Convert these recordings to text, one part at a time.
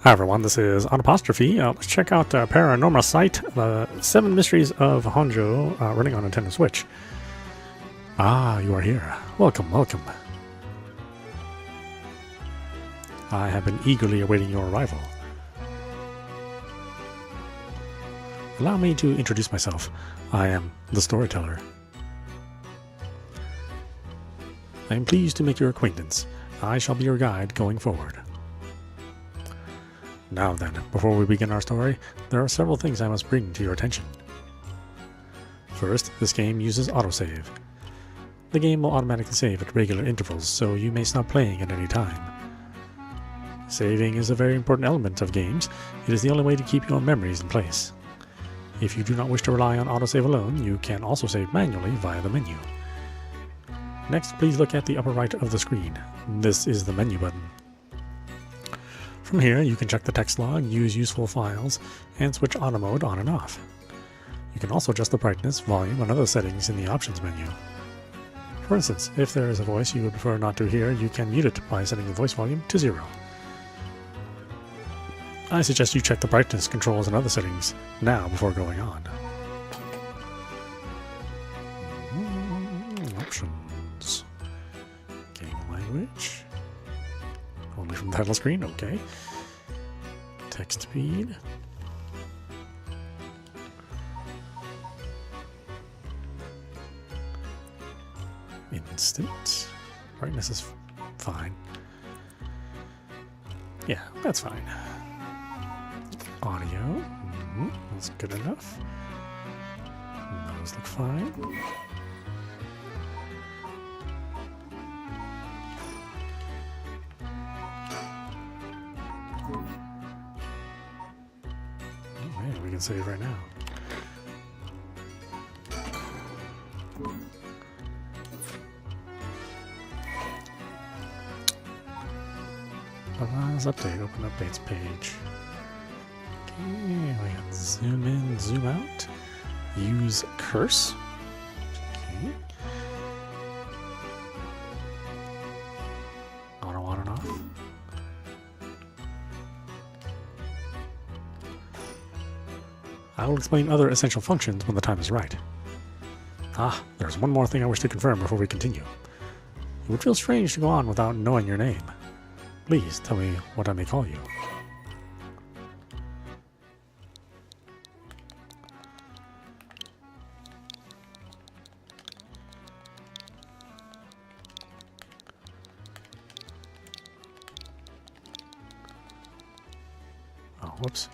Hi everyone, this is Audapostrophe. Let's check out Paranormasight, the 7 Mysteries of Honjo, running on Nintendo Switch. Ah, you are here. Welcome, welcome. I have been eagerly awaiting your arrival. Allow me to introduce myself. I am the storyteller. I am pleased to make your acquaintance. I shall be your guide going forward. Now then, before we begin our story, there are several things I must bring to your attention. First, this game uses autosave. The game will automatically save at regular intervals, so you may stop playing at any time. Saving is a very important element of games. It is the only way to keep your memories in place. If you do not wish to rely on autosave alone, you can also save manually via the menu. Next, please look at the upper right of the screen. This is the menu button. From here, you can check the text log, use useful files, and switch auto mode on and off. You can also adjust the brightness, volume, and other settings in the options menu. For instance, if there is a voice you would prefer not to hear, you can mute it by setting the voice volume to 0. I suggest you check the brightness controls and other settings now before going on. Options. Game language. Only from the title screen, okay. Text speed. Instant. Brightness is fine. Yeah, that's fine. Audio. That's good enough. Those look fine. We can save right now. Let's update. Open updates page. Okay, we can zoom in, zoom out. Use curse. Okay. Auto on and off. I will explain other essential functions when the time is right. Ah, there's one more thing I wish to confirm before we continue. It would feel strange to go on without knowing your name. Please tell me what I may call you. Oh, whoops.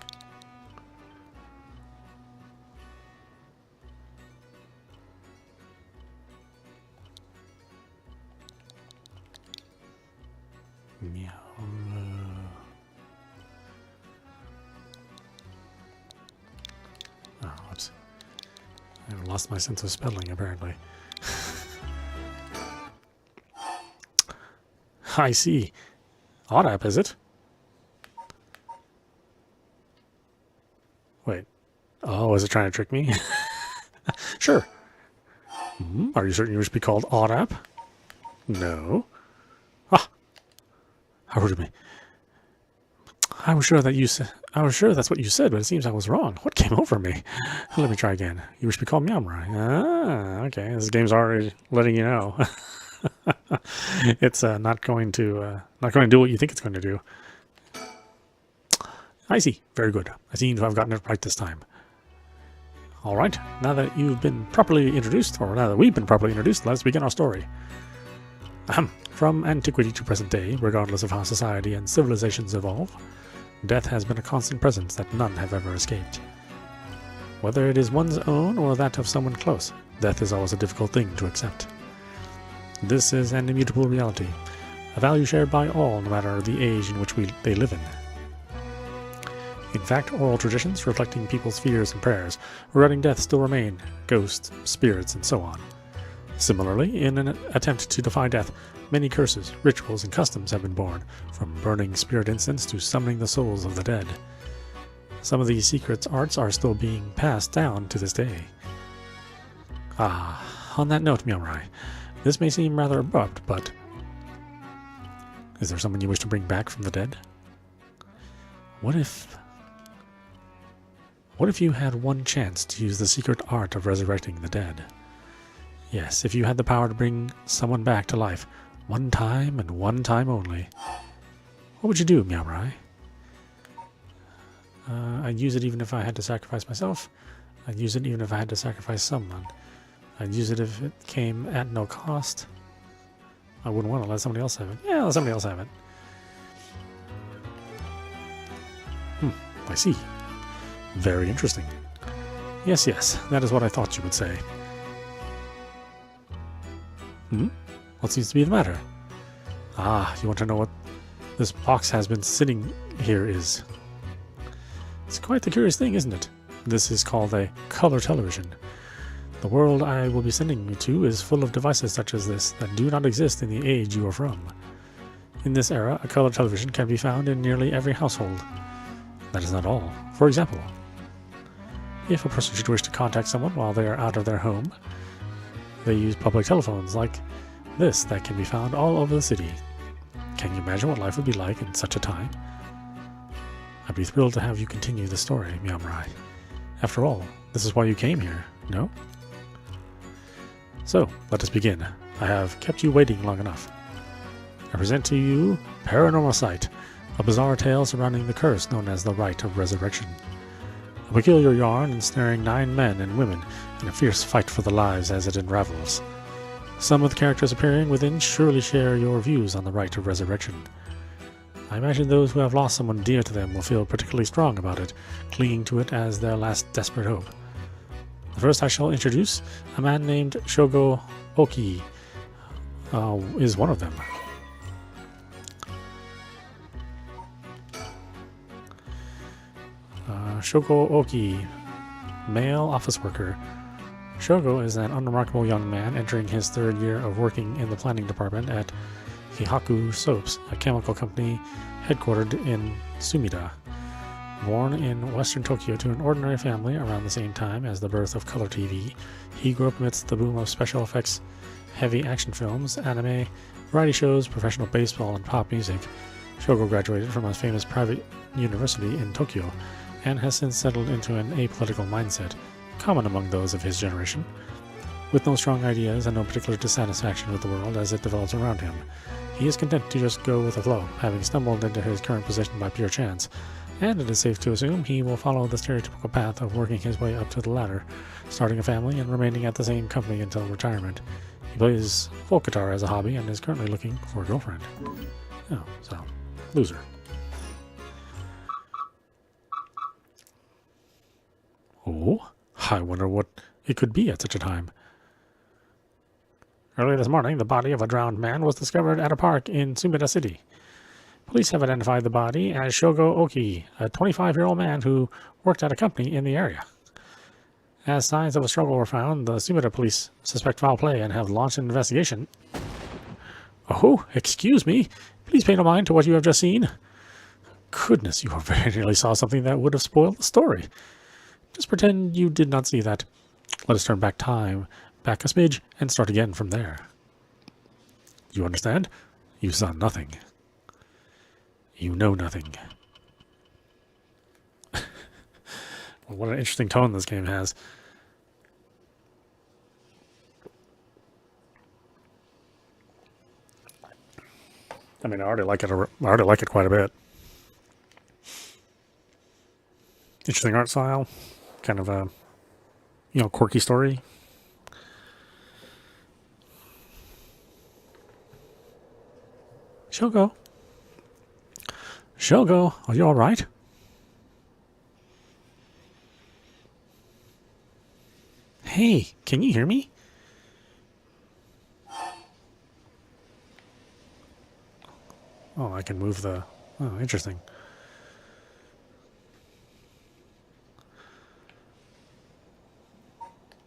Meow. Oh, whoops. I've lost my sense of spelling, apparently. I see. Audap, is it? Wait. Oh, is it trying to trick me? Sure. Are you certain you wish to be called audap? No. Ah. How rude of me. I was sure that's what you said, but it seems I was wrong. What came over me? Let me try again. You wish to be called Meowmrai. Ah, okay. This game's already letting you know. It's not going to do what you think it's going to do. I see. Very good. I seem to have gotten it right this time. All right. Now that you've been properly introduced, or now that we've been properly introduced, let's begin our story. From antiquity to present day, regardless of how society and civilizations evolve, death has been a constant presence that none have ever escaped. Whether it is one's own or that of someone close, death is always a difficult thing to accept. This is an immutable reality, a value shared by all no matter the age in which they live in. In fact, oral traditions reflecting people's fears and prayers regarding death still remain, ghosts, spirits, and so on. Similarly, in an attempt to defy death, many curses, rituals, and customs have been born, from burning spirit incense to summoning the souls of the dead. Some of these secret arts are still being passed down to this day. On that note, Meowmrai, this may seem rather abrupt, but is there someone you wish to bring back from the dead? What if you had one chance to use the secret art of resurrecting the dead? Yes, if you had the power to bring someone back to life, one time and one time only. What would you do, Meowrai? I'd use it even if I had to sacrifice myself. I'd use it even if I had to sacrifice someone. I'd use it if it came at no cost. I wouldn't want to let somebody else have it. Yeah, let somebody else have it. I see. Very interesting. Yes, that is what I thought you would say. What seems to be the matter? Ah, you want to know what this box has been sitting here is? It's quite the curious thing, isn't it? This is called a color television. The world I will be sending you to is full of devices such as this that do not exist in the age you are from. In this era, a color television can be found in nearly every household. That is not all. For example, if a person should wish to contact someone while they are out of their home, they use public telephones like this that can be found all over the city. Can you imagine what life would be like in such a time? I'd be thrilled to have you continue the story, Meowrai. After all, this is why you came here, no? So, let us begin. I have kept you waiting long enough. I present to you Paranormasight, a bizarre tale surrounding the curse known as the Rite of Resurrection. A peculiar yarn ensnaring 9 men and women in a fierce fight for their lives as it unravels. Some of the characters appearing within surely share your views on the Rite of Resurrection. I imagine those who have lost someone dear to them will feel particularly strong about it, clinging to it as their last desperate hope. The first I shall introduce, a man named Shogo Oki, is one of them. Shogo Oki, male office worker. Shogo is an unremarkable young man entering his 3rd year of working in the planning department at Hihaku Soaps, a chemical company headquartered in Sumida. Born in western Tokyo to an ordinary family around the same time as the birth of color TV, he grew up amidst the boom of special effects, heavy action films, anime, variety shows, professional baseball, and pop music. Shogo graduated from a famous private university in Tokyo and has since settled into an apolitical mindset, common among those of his generation. With no strong ideas and no particular dissatisfaction with the world as it develops around him, he is content to just go with the flow, having stumbled into his current position by pure chance, and it is safe to assume he will follow the stereotypical path of working his way up to the ladder, starting a family and remaining at the same company until retirement. He plays folk guitar as a hobby and is currently looking for a girlfriend. Oh, so, loser. Oh, I wonder what it could be at such a time. Early this morning, the body of a drowned man was discovered at a park in Sumida City. Police have identified the body as Shogo Oki, a 25-year-old man who worked at a company in the area. As signs of a struggle were found, the Sumida police suspect foul play and have launched an investigation. Oh, excuse me. Please pay no mind to what you have just seen. Goodness, you very nearly saw something that would have spoiled the story. Just pretend you did not see that. Let us turn back time, back a smidge, and start again from there. You understand? You saw nothing. You know nothing. What an interesting tone this game has. I mean, I already like it quite a bit. Interesting art style, kind of a, quirky story. Shogo, are you all right? Hey, can you hear me? Oh, I can move the... Oh, interesting.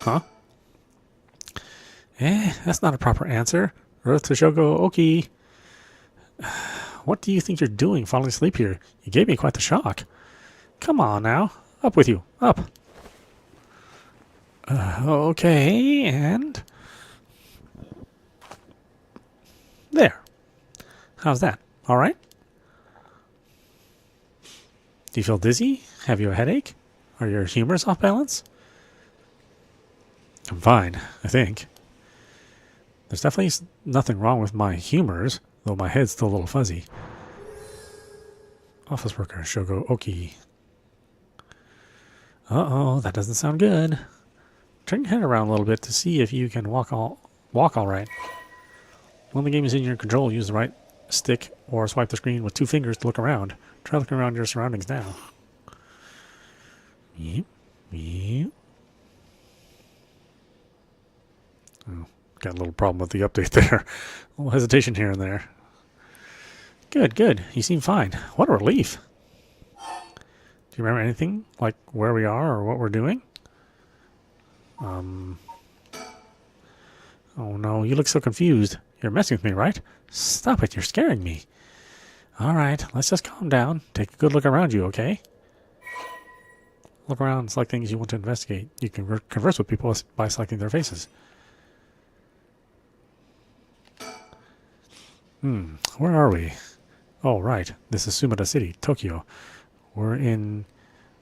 Huh? That's not a proper answer. Earth to Shogo Oki. What do you think you're doing falling asleep here? You gave me quite the shock. Come on now. Up with you. Up. Okay, and... There. How's that? All right? Do you feel dizzy? Have you a headache? Are your humors off balance? I'm fine, I think. There's definitely nothing wrong with my humors, though my head's still a little fuzzy. Office worker Shogo Oki. Uh-oh, that doesn't sound good. Turn your head around a little bit to see if you can walk all right. When the game is in your control, use the right stick or swipe the screen with 2 fingers to look around. Try looking around your surroundings now. Yep. Oh, got a little problem with the update there. A little hesitation here and there. Good. You seem fine. What a relief. Do you remember anything? Like where we are or what we're doing? Oh no, you look so confused. You're messing with me, right? Stop it, you're scaring me. Alright, let's just calm down. Take a good look around you, okay? Look around and select things you want to investigate. You can converse with people by selecting their faces. Where are we? Oh, right. This is Sumida City, Tokyo. We're in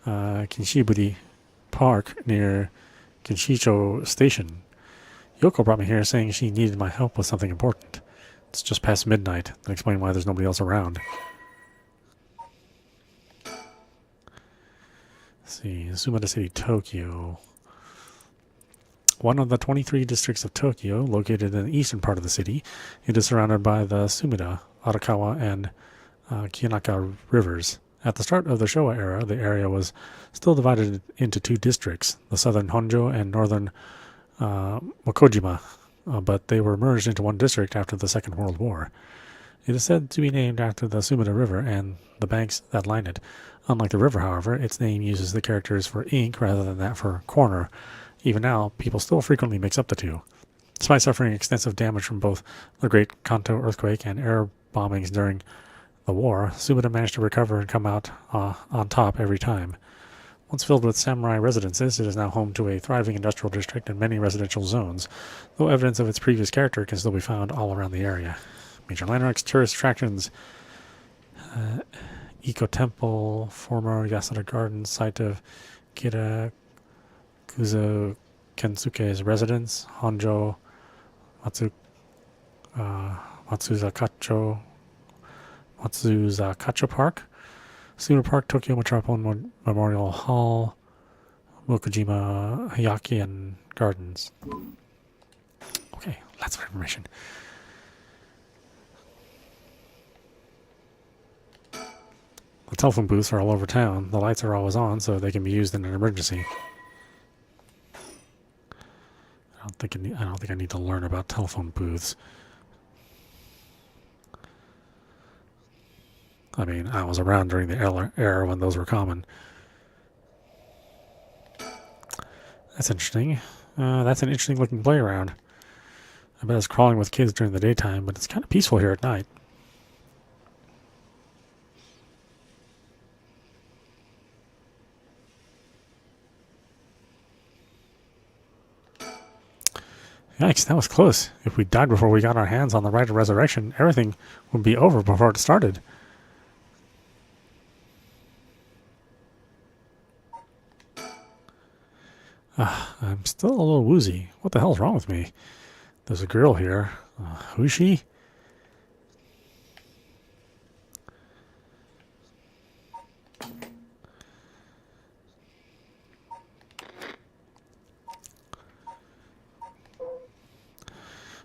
Kinshiburi Park near Kinshicho Station. Yoko brought me here saying she needed my help with something important. It's just past midnight. I'll explain why there's nobody else around. Let's see. Sumida City, Tokyo. One of the 23 districts of Tokyo, located in the eastern part of the city. It is surrounded by the Sumida, Arakawa, and Kiyanaka rivers. At the start of the Showa era, the area was still divided into 2 districts, the southern Honjo and northern Mokojima, but they were merged into one district after the Second World War. It is said to be named after the Sumida River and the banks that line it. Unlike the river, however, its name uses the characters for ink rather than that for corner. Even now, people still frequently mix up the two. Despite suffering extensive damage from both the Great Kanto earthquake and air bombings during the war, Sumida managed to recover and come out on top every time. Once filled with samurai residences, it is now home to a thriving industrial district and many residential zones, though evidence of its previous character can still be found all around the area. Major landmarks, tourist attractions, Eco Temple, former Yasuda Garden, site of Kirakuzo Kensuke's residence, Honjo, Matsuzakacho Park, Sumida Park, Tokyo Metropolitan Memorial Hall, Mokojima Heian Gardens. Okay, lots of information. The telephone booths are all over town. The lights are always on, so they can be used in an emergency. I don't think I need to learn about telephone booths. I mean, I was around during the era when those were common. That's interesting. That's an interesting looking playground. I bet it's crawling with kids during the daytime, but it's kind of peaceful here at night. Yikes, that was close. If we died before we got our hands on the rite of resurrection, everything would be over before it started. I'm still a little woozy. What the hell's wrong with me? There's a girl here. Who's she?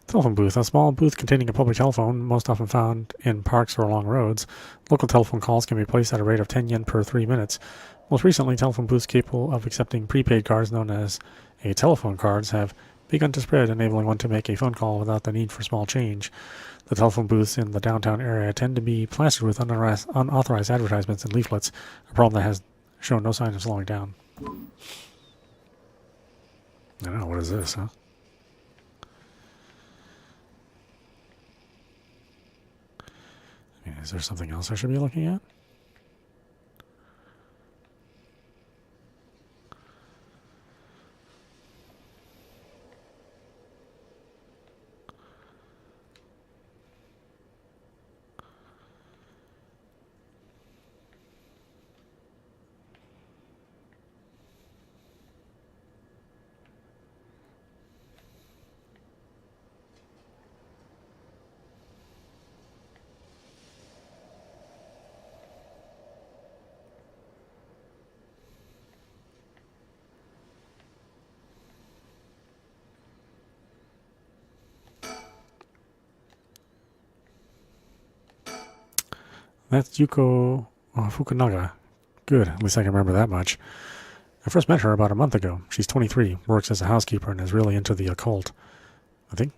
Telephone booth. A small booth containing a public telephone, most often found in parks or along roads. Local telephone calls can be placed at a rate of 10 yen per 3 minutes. Most recently, telephone booths capable of accepting prepaid cards known as telephone cards have begun to spread, enabling one to make a phone call without the need for small change. The telephone booths in the downtown area tend to be plastered with unauthorized advertisements and leaflets, a problem that has shown no sign of slowing down. I don't know, what is this, huh? Is there something else I should be looking at? That's Yuko Fukunaga. Good, at least I can remember that much. I first met her about a month ago. She's 23, works as a housekeeper, and is really into the occult.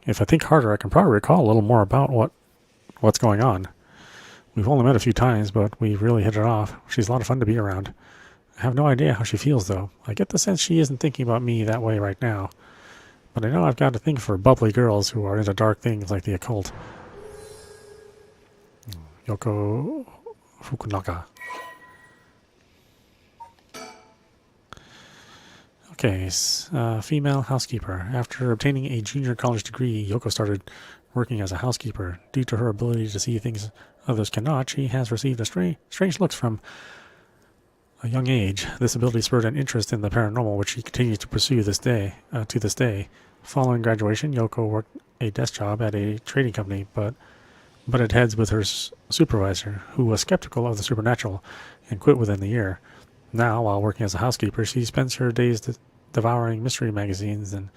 If I think harder, I can probably recall a little more about what's going on. We've only met a few times, but we really hit it off. She's a lot of fun to be around. I have no idea how she feels, though. I get the sense she isn't thinking about me that way right now. But I know I've got to think for bubbly girls who are into dark things like the occult. Yoko Fukunaga. Okay, female housekeeper. After obtaining a junior college degree, Yoko started working as a housekeeper. Due to her ability to see things others cannot, she has received strange looks from a young age. This ability spurred an interest in the paranormal, which she continues to pursue to this day. Following graduation, Yoko worked a desk job at a trading company, but butted heads with her supervisor, who was skeptical of the supernatural, and quit within the year. Now, while working as a housekeeper, she spends her days devouring mystery magazines and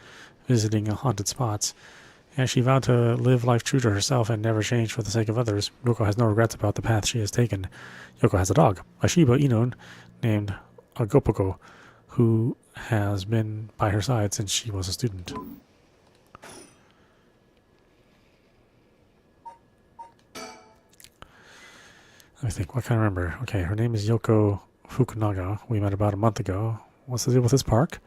visiting haunted spots. As she vowed to live life true to herself and never change for the sake of others, Yoko has no regrets about the path she has taken. Yoko has a dog, a Shiba Inu named Agopoko, who has been by her side since she was a student. Let me think, what can I remember? Okay, her name is Yoko Fukunaga. We met about a month ago. What's the deal with this park?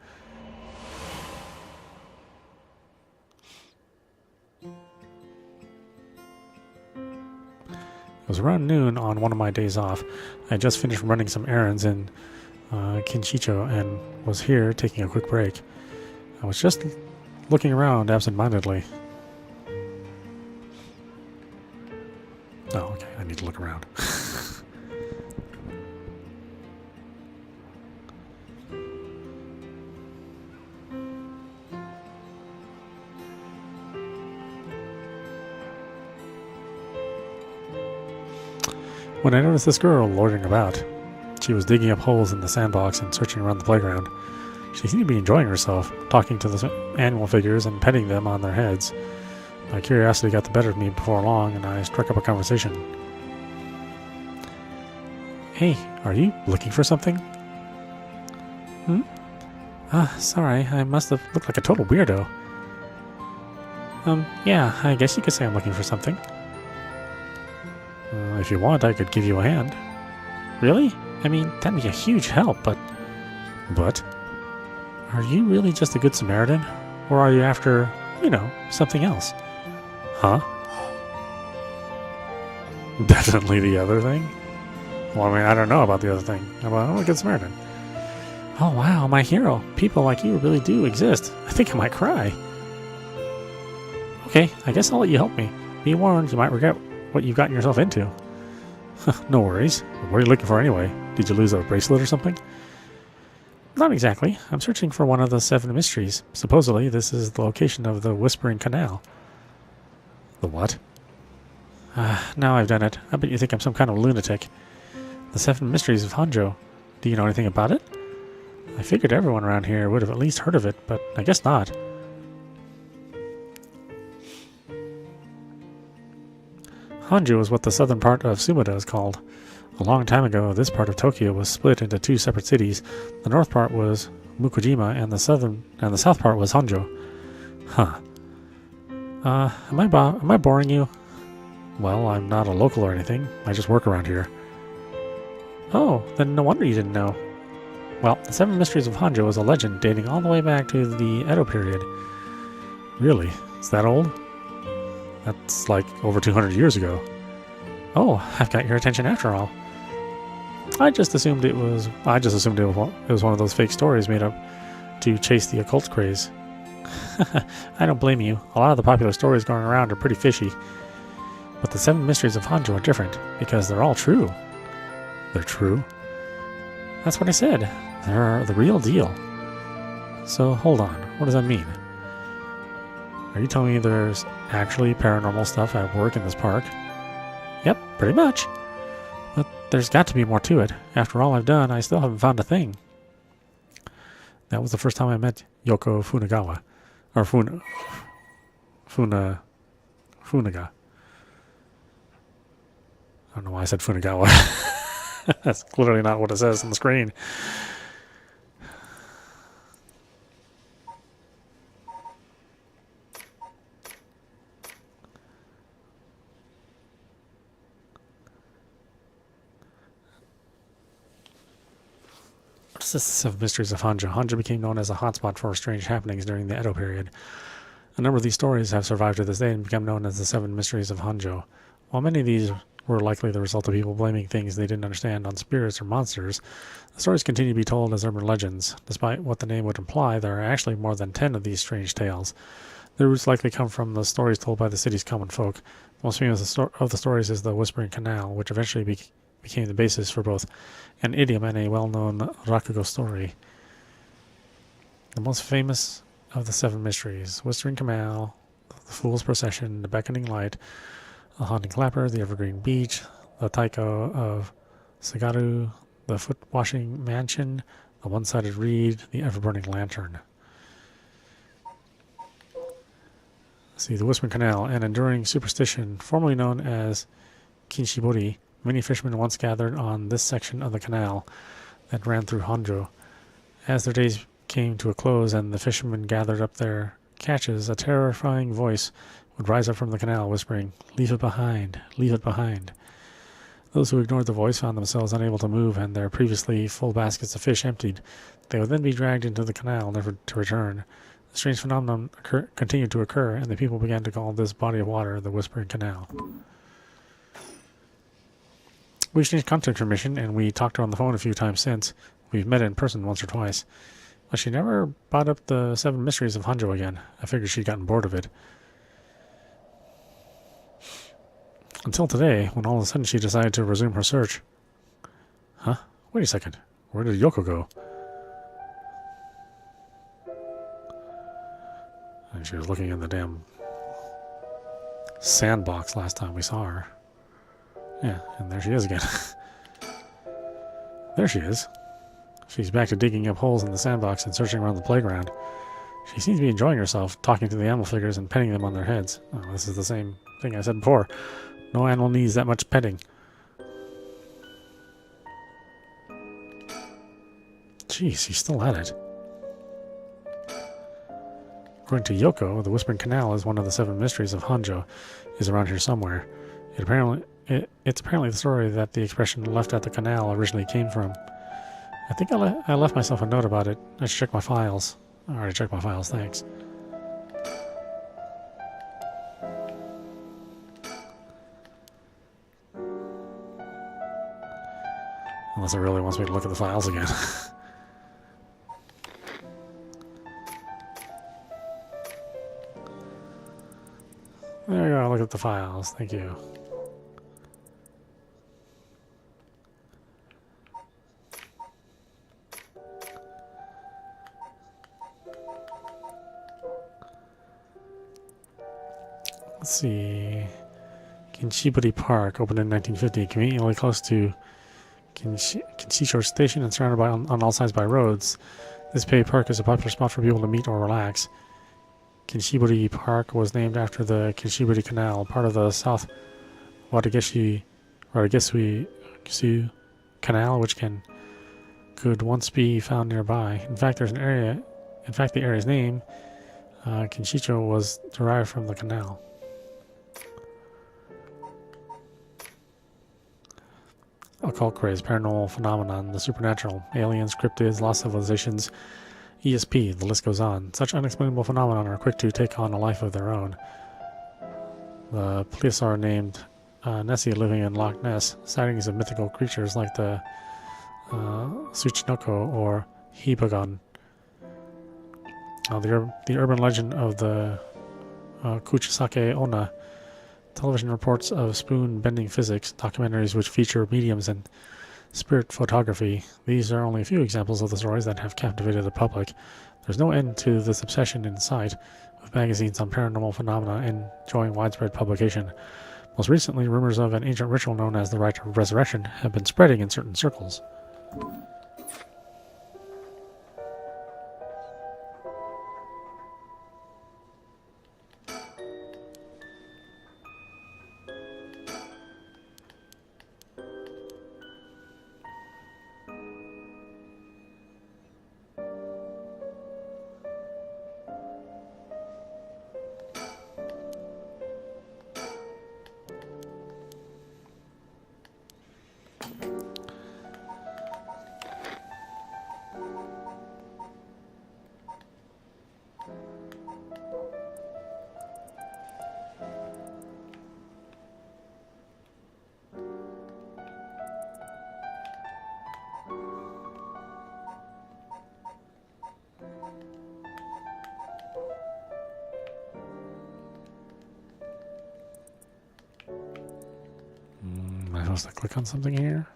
It was around noon on one of my days off. I had just finished running some errands in Kinshicho and was here taking a quick break. I was just looking around absent-mindedly. Oh, okay, I need to look around. When I noticed this girl loitering about, she was digging up holes in the sandbox and searching around the playground. She seemed to be enjoying herself, talking to the animal figures and petting them on their heads. My curiosity got the better of me before long, and I struck up a conversation. Hey, are you looking for something? Sorry, I must have looked like a total weirdo. Yeah, I guess you could say I'm looking for something. If you want, I could give you a hand. Really? I mean, that'd be a huge help, but... But? Are you really just a good Samaritan? Or are you after, something else? Huh? Definitely the other thing? Well, I mean, I don't know about the other thing. I'm a good Samaritan. Oh, wow, my hero. People like you really do exist. I think I might cry. Okay, I guess I'll let you help me. Be warned, you might regret what you've gotten yourself into. No worries. What are you looking for anyway? Did you lose a bracelet or something? Not exactly. I'm searching for one of the 7 mysteries. Supposedly, this is the location of the Whispering Canal. The what? Now I've done it. I bet you think I'm some kind of lunatic. The 7 Mysteries of Honjo. Do you know anything about it? I figured everyone around here would have at least heard of it, but I guess not. Honjo is what the southern part of Sumida is called. A long time ago, this part of Tokyo was split into 2 separate cities. The north part was Mukujima, and the south part was Honjo. Huh. Am I boring you? Well, I'm not a local or anything. I just work around here. Oh, then no wonder you didn't know. Well, the 7 Mysteries of Honjo is a legend dating all the way back to the Edo period. Really? It's that old? That's like over 200 years ago. Oh, I've got your attention after all. I just assumed it was one of those fake stories made up to chase the occult craze. I don't blame you. A lot of the popular stories going around are pretty fishy. But the 7 Mysteries of Honjo are different, because they're all true. They're true? That's what I said. They're the real deal. So, hold on. What does that mean? Are you telling me there's actually paranormal stuff at work in this park? Yep, pretty much. But there's got to be more to it. After all I've done, I still haven't found a thing. That was the first time I met Yoko Funagawa. Or Funaga. I don't know why I said Funagawa. That's clearly not what it says on the screen. What is this of Mysteries of Honjo? Honjo became known as a hotspot for strange happenings during the Edo period. A number of these stories have survived to this day and become known as the 7 Mysteries of Honjo. While many of these were likely the result of people blaming things they didn't understand on spirits or monsters, the stories continue to be told as urban legends. Despite what the name would imply, there are actually more than 10 of these strange tales. Their roots likely come from the stories told by the city's common folk. The most famous of the stories is the Whispering Canal, which eventually became the basis for both an idiom and a well-known rakugo story. The most famous of the 7 mysteries: Whispering Canal, the Fool's Procession, the Beckoning Light, the Haunting Clapper, the Evergreen Beach, the Taiko of Sagaru, the Foot Washing Mansion, the One-Sided Reed, the Ever-Burning Lantern. See, the Whispering Canal, an enduring superstition formerly known as Kinshibori. Many fishermen once gathered on this section of the canal that ran through Honjo. As their days came to a close and the fishermen gathered up their catches, a terrifying voice would rise up from the canal, whispering, "Leave it behind, leave it behind." Those who ignored the voice found themselves unable to move and their previously full baskets of fish emptied. They would then be dragged into the canal, never to return. The strange phenomenon continued to occur, and the people began to call this body of water the Whispering Canal. We exchanged contact information, and we talked to her on the phone a few times since. We've met in person once or twice. But she never brought up the 7 Mysteries of Honjo again. I figured she'd gotten bored of it. Until today, when all of a sudden she decided to resume her search. Huh? Wait a second. Where did Yoko go? And she was looking in the damn sandbox last time we saw her. Yeah, and there she is again. There she is. She's back to digging up holes in the sandbox and searching around the playground. She seems to be enjoying herself, talking to the animal figures and petting them on their heads. Oh, this is the same thing I said before. No animal needs that much petting. Jeez, she's still at it. According to Yoko, the Whispering Canal is one of the 7 mysteries of Honjo. Is around here somewhere. It's apparently the story that the expression "left at the canal" originally came from. I think I left myself a note about it. I should check my files. I already checked my files, thanks. Unless it really wants me to look at the files again. There we go, look at the files. Thank you. Let's see. Kinshiburi Park opened in 1950, conveniently close to Kinshicho Station and surrounded on all sides by roads. This paved park is a popular spot for people to meet or relax. Kinshiburi Park was named after the Kinshiburi Canal, part of the South Watagishi Canal, which could once be found nearby. In fact, the area's name, Kinshicho, was derived from the canal. Occult craze, paranormal phenomenon, the supernatural, aliens, cryptids, lost civilizations, ESP, the list goes on. Such unexplainable phenomena are quick to take on a life of their own. The plesiosaur named Nessie living in Loch Ness, sightings of mythical creatures like the Tsuchinoko or Hibagon. The urban legend of the Kuchisake Onna, television reports of spoon-bending physics, documentaries which feature mediums and spirit photography. These are only a few examples of the stories that have captivated the public. There's no end to this obsession in sight, with magazines on paranormal phenomena enjoying widespread publication. Most recently, rumors of an ancient ritual known as the Rite of Resurrection have been spreading in certain circles. supposed to click on something here?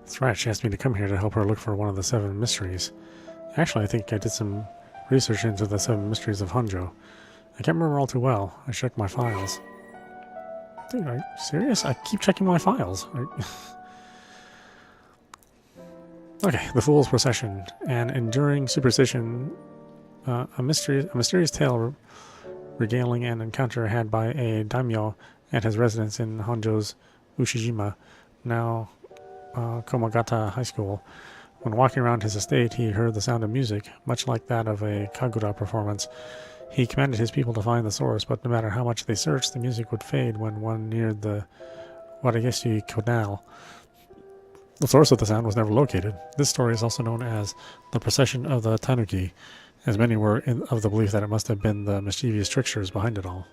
That's right, she asked me to come here to help her look for one of the 7 mysteries. Actually, I think I did some research into the 7 mysteries of Honjo. I can't remember all too well. I checked my files. Dude, are you serious? I keep checking my files. Okay, the Fool's Procession. An enduring superstition, a mysterious tale regaling an encounter had by a daimyo at his residence in Honjo's Ushijima, now Komagata High School. When walking around his estate, he heard the sound of music, much like that of a kagura performance. He commanded his people to find the source, but no matter how much they searched, the music would fade when one neared the Watageshi Canal. The source of the sound was never located. This story is also known as the Procession of the Tanuki, as many were of the belief that it must have been the mischievous tricksters behind it all.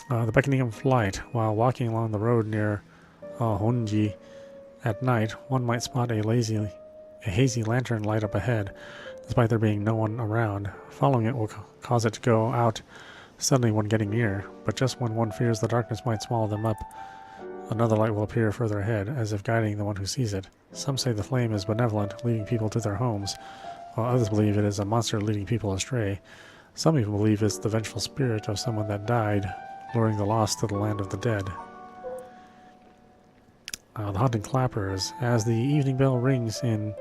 The beckoning of light. While walking along the road near Honji at night, one might spot a hazy lantern light up ahead, despite there being no one around. Following it will cause it to go out suddenly when getting near, but just when one fears the darkness might swallow them up, another light will appear further ahead, as if guiding the one who sees it. Some say the flame is benevolent, leading people to their homes, while others believe it is a monster leading people astray. Some even believe it's the vengeful spirit of someone that died, luring the lost to the land of the dead. The haunting clappers. As the evening bell rings in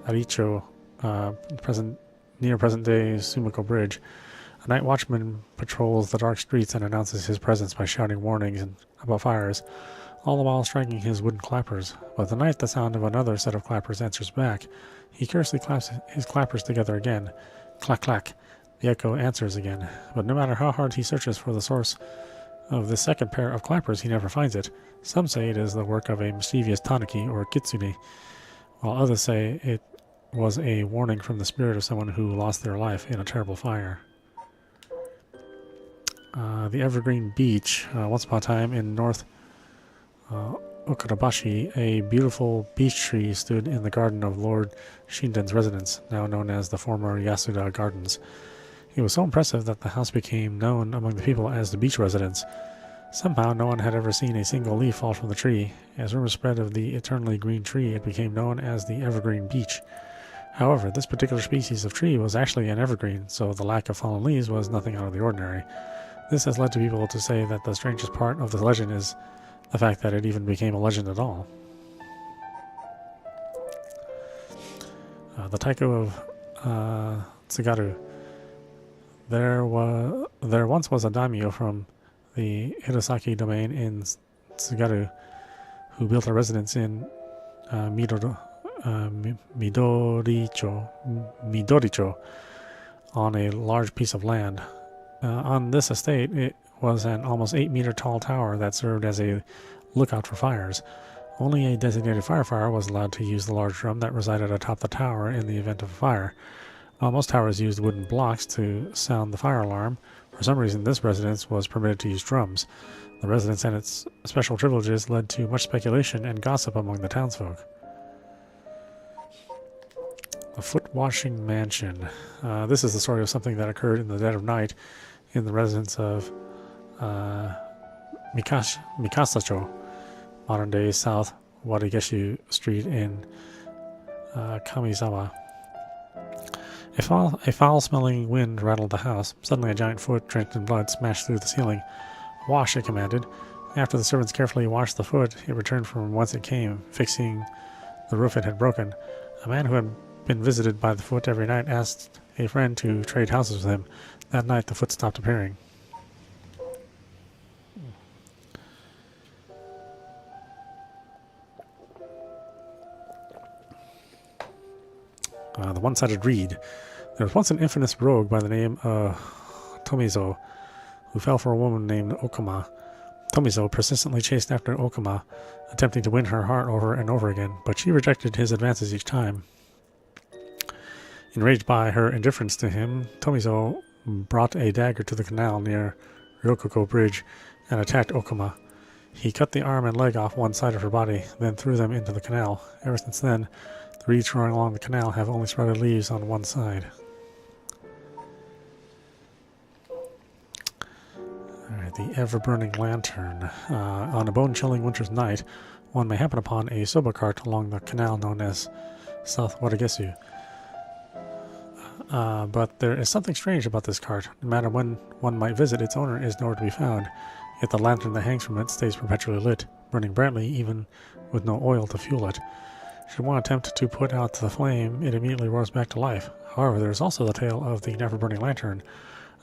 Aricho, near present-day Sumiko Bridge, a night watchman patrols the dark streets and announces his presence by shouting warnings about fires, all the while striking his wooden clappers. But tonight the sound of another set of clappers answers back. He carelessly claps his clappers together again. Clack, clack. The echo answers again, but no matter how hard he searches for the source of the second pair of clappers, he never finds it. Some say it is the work of a mischievous tanuki or kitsune, while others say it was a warning from the spirit of someone who lost their life in a terrible fire. The Evergreen Beach. Once upon a time in North Okurabashi, a beautiful beech tree stood in the garden of Lord Shinden's residence, now known as the former Yasuda Gardens. It was so impressive that the house became known among the people as the beach residence. Somehow no one had ever seen a single leaf fall from the tree. As rumors spread of the eternally green tree, it became known as the Evergreen Beach. However, this particular species of tree was actually an evergreen, so the lack of fallen leaves was nothing out of the ordinary. This has led to people to say that the strangest part of the legend is the fact that it even became a legend at all. The Taiko of Tsugaru. There once was a daimyo from the Hirosaki domain in Tsugaru who built a residence in Midoricho on a large piece of land. On this estate, it was an almost 8-meter tall tower that served as a lookout for fires. Only a designated firefighter was allowed to use the large drum that resided atop the tower in the event of a fire. While most towers used wooden blocks to sound the fire alarm, for some reason this residence was permitted to use drums. The residence and its special privileges led to much speculation and gossip among the townsfolk. The Foot-Washing Mansion. This is the story of something that occurred in the dead of night in the residence of Mikasacho, modern-day South Watageshi Street in Kamizawa. A foul-smelling wind rattled the house. Suddenly a giant foot, drenched in blood, smashed through the ceiling. "Wash," it commanded. After the servants carefully washed the foot, it returned from whence it came, fixing the roof it had broken. A man who had been visited by the Foot every night, asked a friend to trade houses with him. That night, the Foot stopped appearing. The one-sided reed. There was once an infamous rogue by the name of Tomizo, who fell for a woman named Okama. Tomizo persistently chased after Okama, attempting to win her heart over and over again, but she rejected his advances each time. Enraged by her indifference to him, Tomizo brought a dagger to the canal near Ryokoko Bridge and attacked Okama. He cut the arm and leg off one side of her body, then threw them into the canal. Ever since then, the reeds growing along the canal have only sprouted leaves on one side. Alright, the ever-burning lantern. On a bone-chilling winter's night, one may happen upon a soba cart along the canal known as South Watagesu. But there is something strange about this cart. No matter when one might visit, its owner is nowhere to be found. Yet the lantern that hangs from it stays perpetually lit, burning brightly even with no oil to fuel it. Should one attempt to put out the flame, it immediately roars back to life. However, there is also the tale of the never-burning lantern,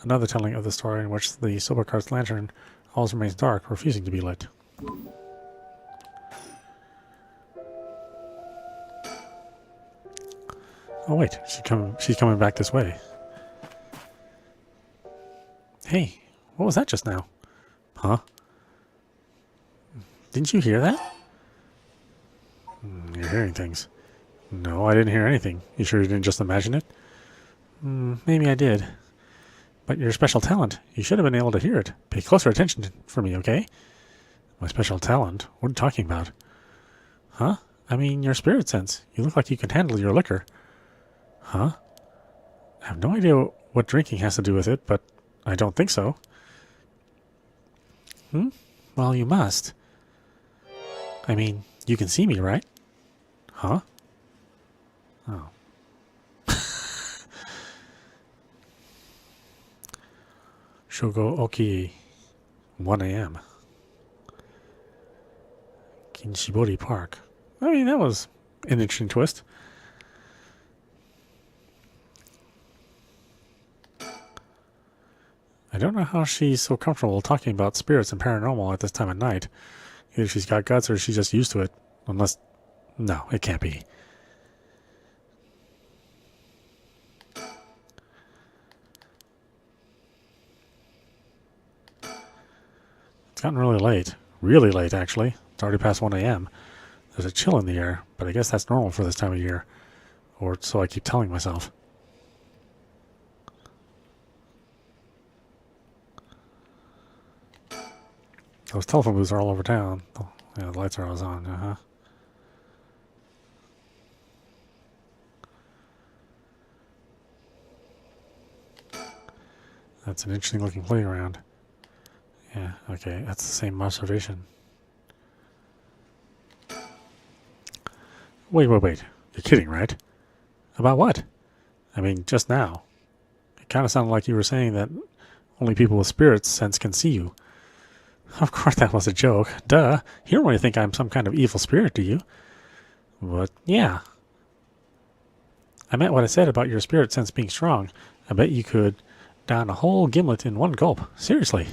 another telling of the story in which the soba cart's lantern always remains dark, refusing to be lit. Oh wait, she's coming back this way. Hey, what was that just now? Huh? Didn't you hear that? You're hearing things. No, I didn't hear anything. You sure you didn't just imagine it? Maybe I did. But your special talent, you should have been able to hear it. Pay closer attention for me, okay? My special talent? What are you talking about? Huh? I mean, your spirit sense. You look like you can handle your liquor. Huh? I have no idea what drinking has to do with it, but I don't think so. Well, you must. I mean, you can see me, right? Huh? Oh. Shogo Oki, 1 a.m. Kinshibori Park. I mean, that was an interesting twist. I don't know how she's so comfortable talking about spirits and paranormal at this time of night. Either she's got guts or she's just used to it. Unless... No, it can't be. It's gotten really late. Really late, actually. It's already past 1 a.m. There's a chill in the air, but I guess that's normal for this time of year. Or so I keep telling myself. Those telephone booths are all over town. Yeah, the lights are always on. That's an interesting looking playground. Yeah, okay, that's the same observation. Wait. You're kidding, right? About what? I mean, just now. It kind of sounded like you were saying that only people with spirit sense can see you. Of course that was a joke. Duh. You don't really think I'm some kind of evil spirit, do you? But, yeah. I meant what I said about your spirit sense being strong. I bet you could down a whole gimlet in one gulp. Seriously.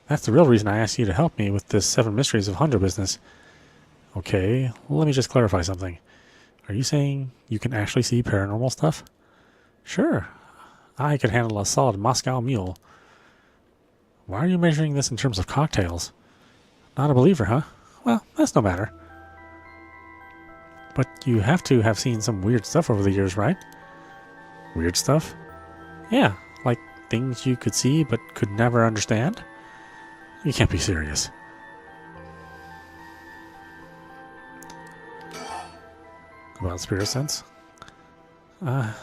That's the real reason I asked you to help me with this 7 Mysteries of Honjo business. Okay, let me just clarify something. Are you saying you can actually see paranormal stuff? Sure. I could handle a solid Moscow mule. Why are you measuring this in terms of cocktails? Not a believer, huh? Well, that's no matter. But you have to have seen some weird stuff over the years, right? Weird stuff? Yeah, like things you could see but could never understand? You can't be serious. About spirit sense? I've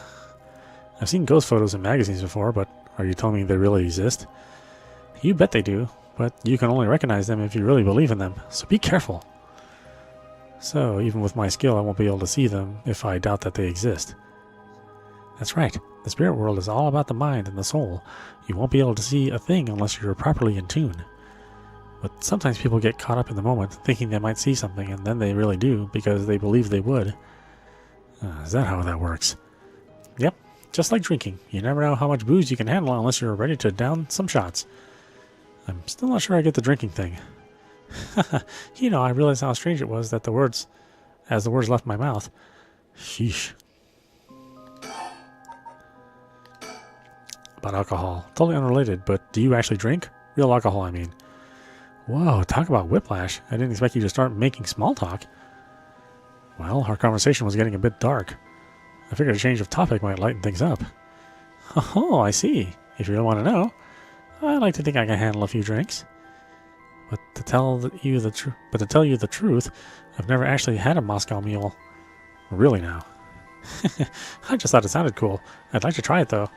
seen ghost photos in magazines before, but are you telling me they really exist? You bet they do, but you can only recognize them if you really believe in them, so be careful. So, even with my skill, I won't be able to see them if I doubt that they exist. That's right. The spirit world is all about the mind and the soul. You won't be able to see a thing unless you're properly in tune. But sometimes people get caught up in the moment, thinking they might see something, and then they really do, because they believe they would. Is that how that works? Yep, just like drinking. You never know how much booze you can handle unless you're ready to down some shots. I'm still not sure I get the drinking thing. I realized how strange it was that as the words left my mouth. Sheesh. About alcohol. Totally unrelated, but do you actually drink? Real alcohol, I mean. Whoa, talk about whiplash. I didn't expect you to start making small talk. Well, our conversation was getting a bit dark. I figured a change of topic might lighten things up. Oh, I see. If you really want to know, I like to think I can handle a few drinks. But to tell you the truth, I've never actually had a Moscow Mule. Really now. I just thought it sounded cool. I'd like to try it though.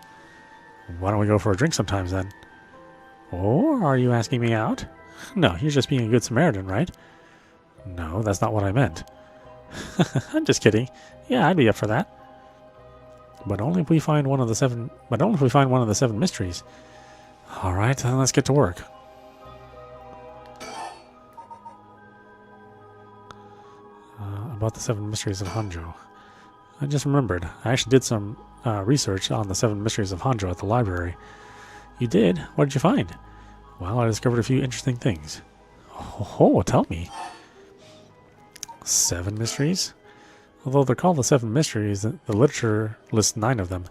Why don't we go for a drink sometimes then? Or are you asking me out? No, you're just being a good Samaritan, right? No, that's not what I meant. I'm just kidding. Yeah, I'd be up for that. But only if we find one of the seven mysteries. All right, then let's get to work. About the 7 Mysteries of Honjo. I just remembered. I actually did some research on the 7 Mysteries of Honjo at the library. You did? What did you find? Well, I discovered a few interesting things. Oh, tell me. 7 mysteries? Although they're called the 7 mysteries, the literature lists 9 of them.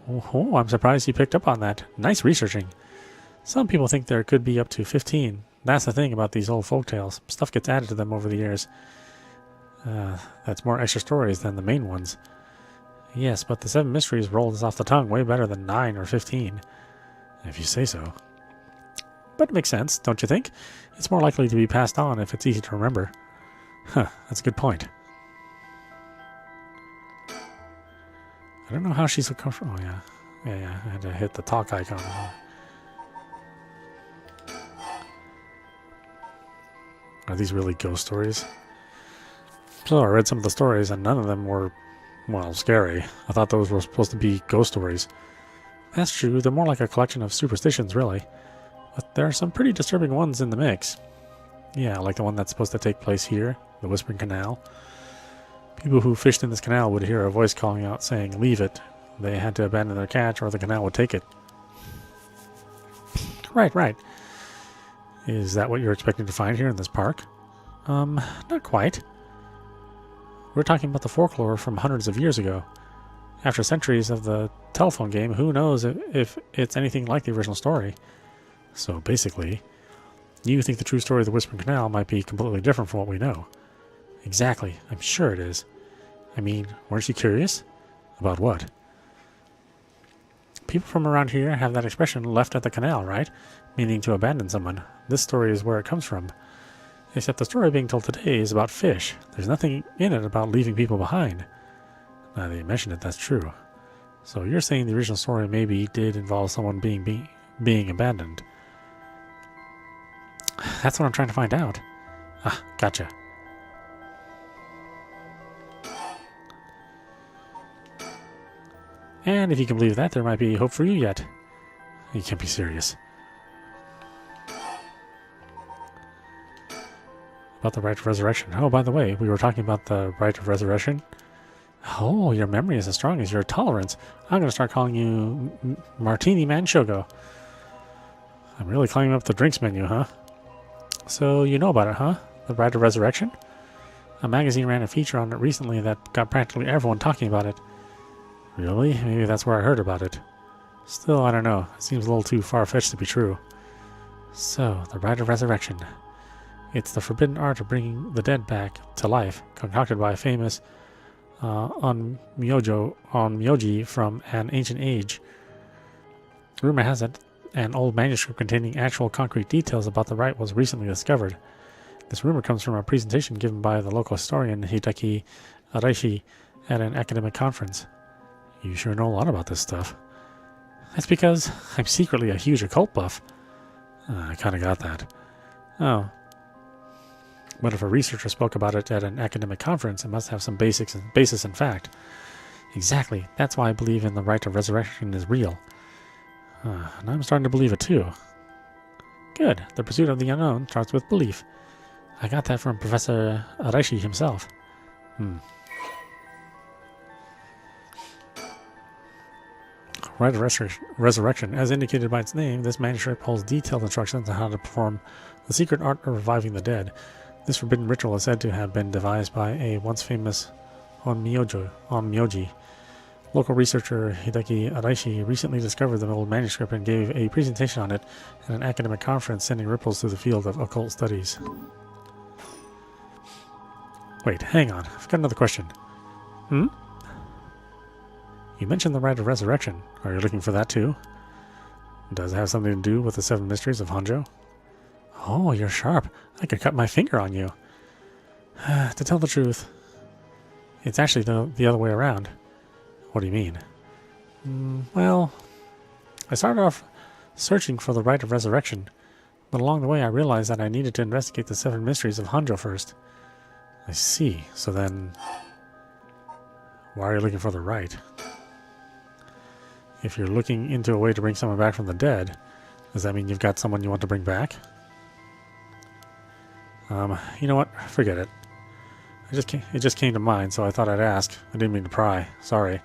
Oh, I'm surprised you picked up on that. Nice researching. Some people think there could be up to 15. That's the thing about these old folktales. Stuff gets added to them over the years. That's more extra stories than the main ones. Yes, but the 7 mysteries rolls off the tongue way better than 9 or 15. If you say so. But it makes sense, don't you think? It's more likely to be passed on if it's easy to remember. Huh, that's a good point. I don't know how she's so comfortable. Oh, yeah. Yeah, I had to hit the talk icon. Are these really ghost stories? So I read some of the stories and none of them were, well, scary. I thought those were supposed to be ghost stories. That's true, they're more like a collection of superstitions, really. But there are some pretty disturbing ones in the mix. Yeah, like the one that's supposed to take place here, the Whispering Canal. People who fished in this canal would hear a voice calling out saying, "Leave it." They had to abandon their catch or the canal would take it. Right. Is that what you're expecting to find here in this park? Not quite. We're talking about the folklore from hundreds of years ago. After centuries of the telephone game, who knows if it's anything like the original story. So basically, you think the true story of the Whispering Canal might be completely different from what we know. Exactly, I'm sure it is. I mean, weren't you curious? About what? People from around here have that expression, left at the canal, right? Meaning to abandon someone. This story is where it comes from. Except the story being told today is about fish. There's nothing in it about leaving people behind. Now that you mention it, that's true. So you're saying the original story maybe did involve someone being abandoned. That's what I'm trying to find out. Ah, gotcha. And if you can believe that, there might be hope for you yet. You can't be serious. About the right of resurrection. Oh, by the way, we were talking about the right of resurrection. Oh, your memory is as strong as your tolerance. I'm going to start calling you Martini Manchogo. I'm really climbing up the drinks menu, huh? So you know about it, huh? The right of resurrection? A magazine ran a feature on it recently that got practically everyone talking about it. Really? Maybe that's where I heard about it. Still, I don't know. It seems a little too far-fetched to be true. So, the rite of resurrection. It's the forbidden art of bringing the dead back to life, concocted by a famous onmyoji from an ancient age. Rumor has it, an old manuscript containing actual concrete details about the rite was recently discovered. This rumor comes from a presentation given by the local historian Hideki Araishi at an academic conference. You sure know a lot about this stuff. That's because I'm secretly a huge occult buff. I kind of got that. Oh. But if a researcher spoke about it at an academic conference, it must have some basis in fact. Exactly. That's why I believe in the right of resurrection is real. And I'm starting to believe it too. Good. The pursuit of the unknown starts with belief. I got that from Professor Araishi himself. Rite of Resurrection. As indicated by its name, this manuscript holds detailed instructions on how to perform the secret art of reviving the dead. This forbidden ritual is said to have been devised by a once famous Onmyoji. Local researcher Hideki Araishi recently discovered the old manuscript and gave a presentation on it at an academic conference, sending ripples through the field of occult studies. Wait, hang on. I've got another question. You mentioned the Rite of Resurrection. Are you looking for that too? Does it have something to do with the 7 Mysteries of Honjo? Oh, you're sharp. I could cut my finger on you. To tell the truth, it's actually the other way around. What do you mean? Well, I started off searching for the Rite of Resurrection, but along the way I realized that I needed to investigate the 7 Mysteries of Honjo first. I see. So then, why are you looking for the rite? If you're looking into a way to bring someone back from the dead, does that mean you've got someone you want to bring back? You know what? Forget it. It just came to mind, so I thought I'd ask. I didn't mean to pry. Sorry.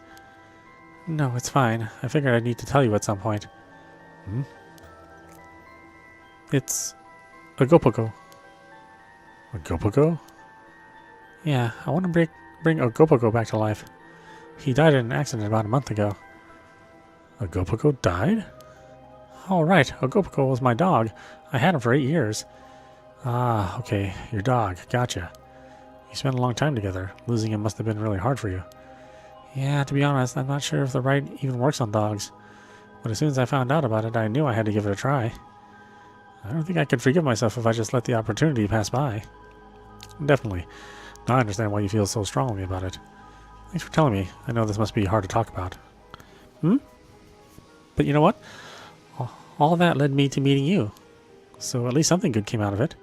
No, it's fine. I figured I'd need to tell you at some point. It's a Gopoko. A Gopoko? Yeah, I want to bring a Gopoko back to life. He died in an accident about a month ago. A Gopoko died? Oh, right. A Gopoko was my dog. I had him for 8 years. Ah, okay. Your dog. Gotcha. You spent a long time together. Losing him must have been really hard for you. Yeah, to be honest, I'm not sure if the rite even works on dogs. But as soon as I found out about it, I knew I had to give it a try. I don't think I could forgive myself if I just let the opportunity pass by. Definitely. Now I understand why you feel so strongly about it. Thanks for telling me. I know this must be hard to talk about. But you know what? All that led me to meeting you. So at least something good came out of it.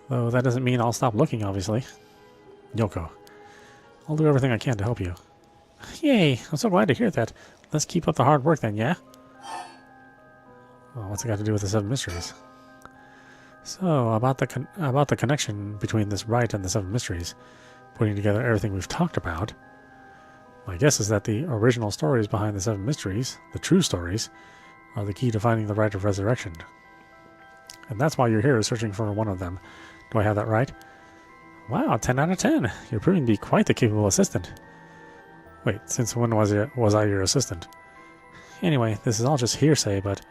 Though that doesn't mean I'll stop looking, obviously. Yoko. I'll do everything I can to help you. Yay! I'm so glad to hear that. Let's keep up the hard work then, yeah? Well, what's it got to do with the 7 Mysteries? So, about the connection between this rite and the 7 Mysteries, putting together everything we've talked about, my guess is that the original stories behind the 7 Mysteries, the true stories, are the key to finding the Rite of Resurrection. And that's why you're here searching for one of them. Do I have that right? Wow, 10 out of 10. You're proving to be quite the capable assistant. Wait, since when was I your assistant? Anyway, this is all just hearsay, but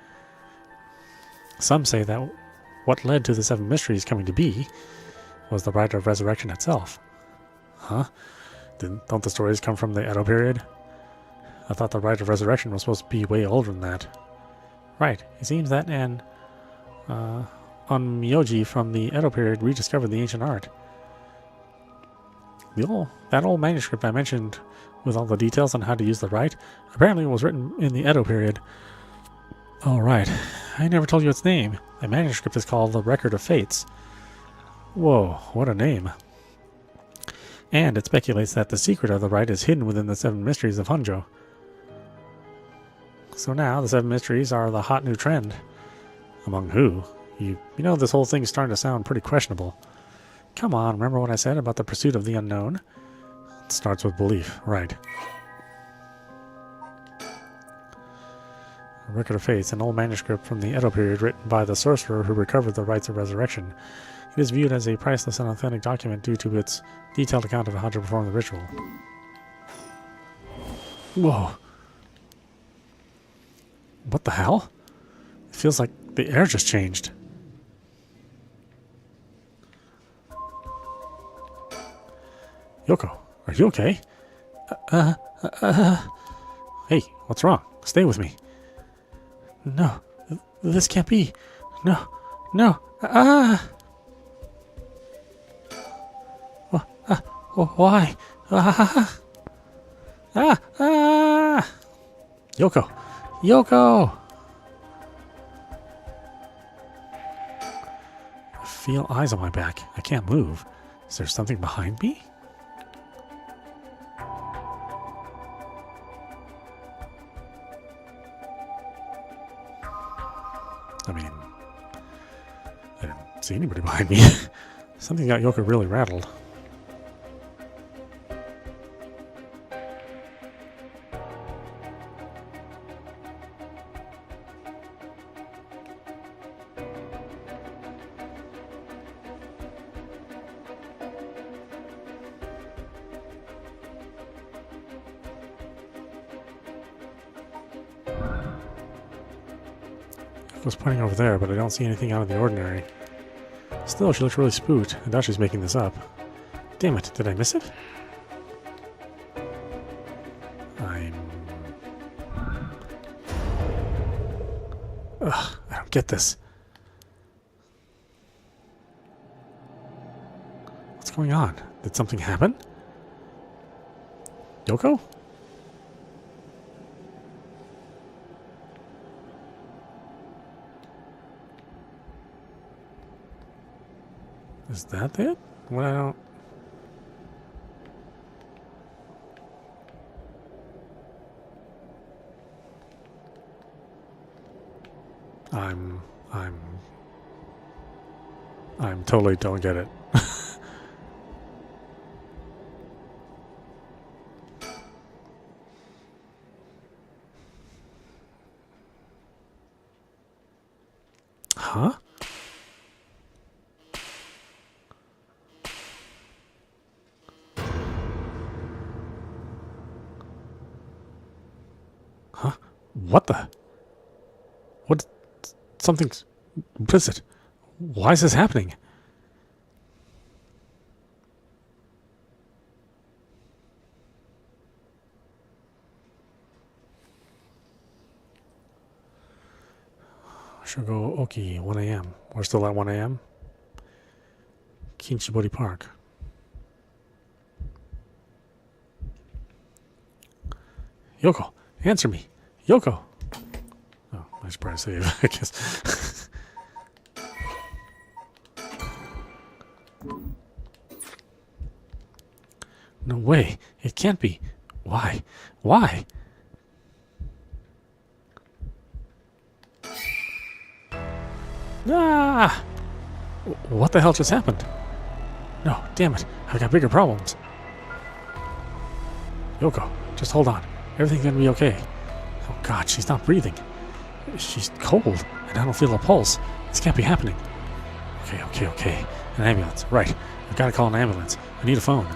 some say that what led to the 7 Mysteries coming to be was the Rite of Resurrection itself. Huh? Don't the stories come from the Edo period? I thought the Rite of Resurrection was supposed to be way older than that. Right. It seems that an Onmyoji from the Edo period rediscovered the ancient art. That old manuscript I mentioned with all the details on how to use the rite apparently was written in the Edo period. Oh, right. I never told you its name. The manuscript is called The Record of Fates. Whoa, what a name. And it speculates that the secret of the rite is hidden within the 7 Mysteries of Honjo. So now the 7 Mysteries are the hot new trend. Among who? You know, this whole thing's starting to sound pretty questionable. Come on, remember what I said about the pursuit of the unknown? It starts with belief, right. A Record of Fates, an old manuscript from the Edo period written by the sorcerer who recovered the rites of resurrection. It is viewed as a priceless and authentic document due to its detailed account of how to perform the ritual. Whoa. What the hell? It feels like the air just changed. Yoko, are you okay? Hey, what's wrong? Stay with me. No, this can't be. No. Why? Yoko! I feel eyes on my back. I can't move. Is there something behind me? I mean, I didn't see anybody behind me. Something got Yoko really rattled. Yoko's pointing over there, but I don't see anything out of the ordinary. Still, she looks really spooked. I doubt she's making this up. Damn it, did I miss it? Ugh, I don't get this. What's going on? Did something happen? Yoko? Is that it? What I don't... I'm totally don't get it. Huh? Huh? What the? What? Something's... What is it? Why is this happening? Shugo Oki, 1 a.m. We're still at 1 a.m. Kinchibori Park. Yoko, answer me. Yoko. Oh, nice press save, I guess. No way. It can't be. Why? Why? Ah! What the hell just happened? No, damn it. I've got bigger problems. Yoko, just hold on. Everything's gonna be okay. Oh god, she's not breathing. She's cold, and I don't feel a pulse. This can't be happening. Okay. An ambulance. Right. I've got to call an ambulance. I need a phone.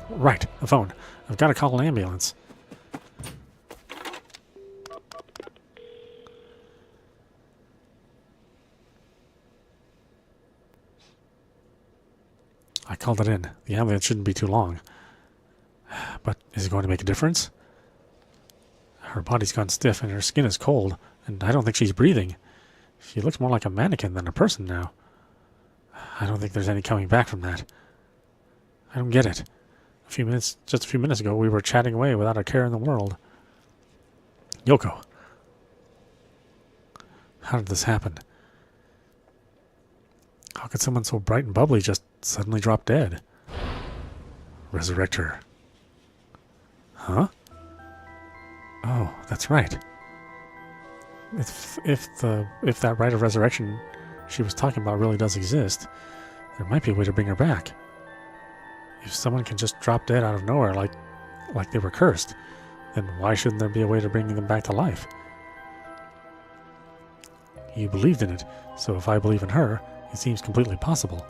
Right, a phone. I've got to call an ambulance. I called it in. The ambulance shouldn't be too long. But is it going to make a difference? Her body's gone stiff and her skin is cold, and I don't think she's breathing. She looks more like a mannequin than a person now. I don't think there's any coming back from that. I don't get it. Just a few minutes ago, we were chatting away without a care in the world. Yoko. How did this happen? How could someone so bright and bubbly just suddenly drop dead? Resurrect her. Huh? Oh, that's right. If that rite of resurrection she was talking about really does exist, there might be a way to bring her back. If someone can just drop dead out of nowhere like they were cursed, then why shouldn't there be a way to bring them back to life? You believed in it, so if I believe in her, it seems completely possible.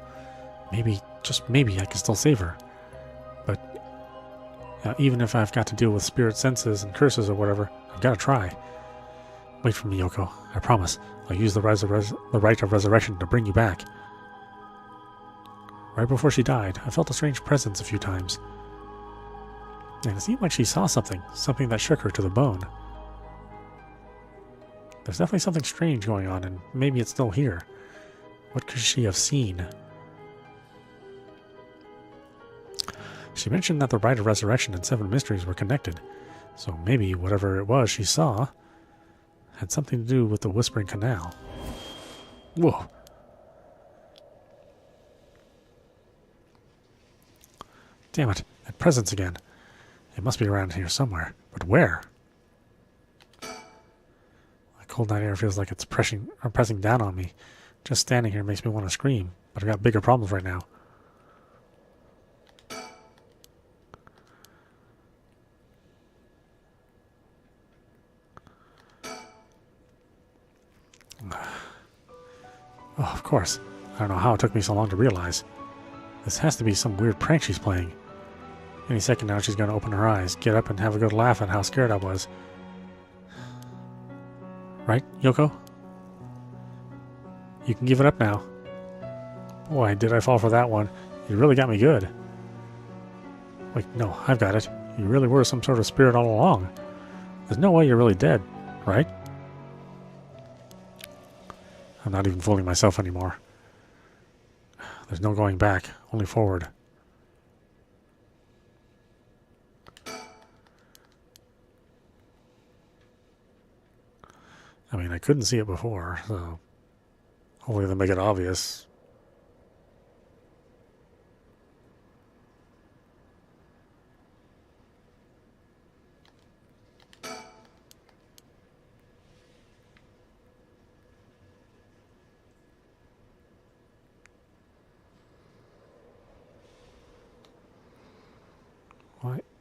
Maybe, just maybe, I can still save her. But even if I've got to deal with spirit senses and curses or whatever, I've got to try. Wait for me, Yoko. I promise. I'll use the rite of resurrection to bring you back. Right before she died, I felt a strange presence a few times. And it seemed like she saw something that shook her to the bone. There's definitely something strange going on, and maybe it's still here. What could she have seen? She mentioned that the Rite of Resurrection and 7 Mysteries were connected, so maybe whatever it was she saw had something to do with the Whispering Canal. Whoa. Damn it, that presence again. It must be around here somewhere, but where? The cold night air feels like it's pressing down on me. Just standing here makes me want to scream, but I've got bigger problems right now. Oh, of course. I don't know how it took me so long to realize. This has to be some weird prank she's playing. Any second now she's going to open her eyes, get up and have a good laugh at how scared I was. Right, Yoko? You can give it up now. Boy, did I fall for that one. You really got me good. Wait, no, I've got it. You really were some sort of spirit all along. There's no way you're really dead, right? I'm not even fooling myself anymore. There's no going back, only forward. I mean, I couldn't see it before, so hopefully they'll make it obvious.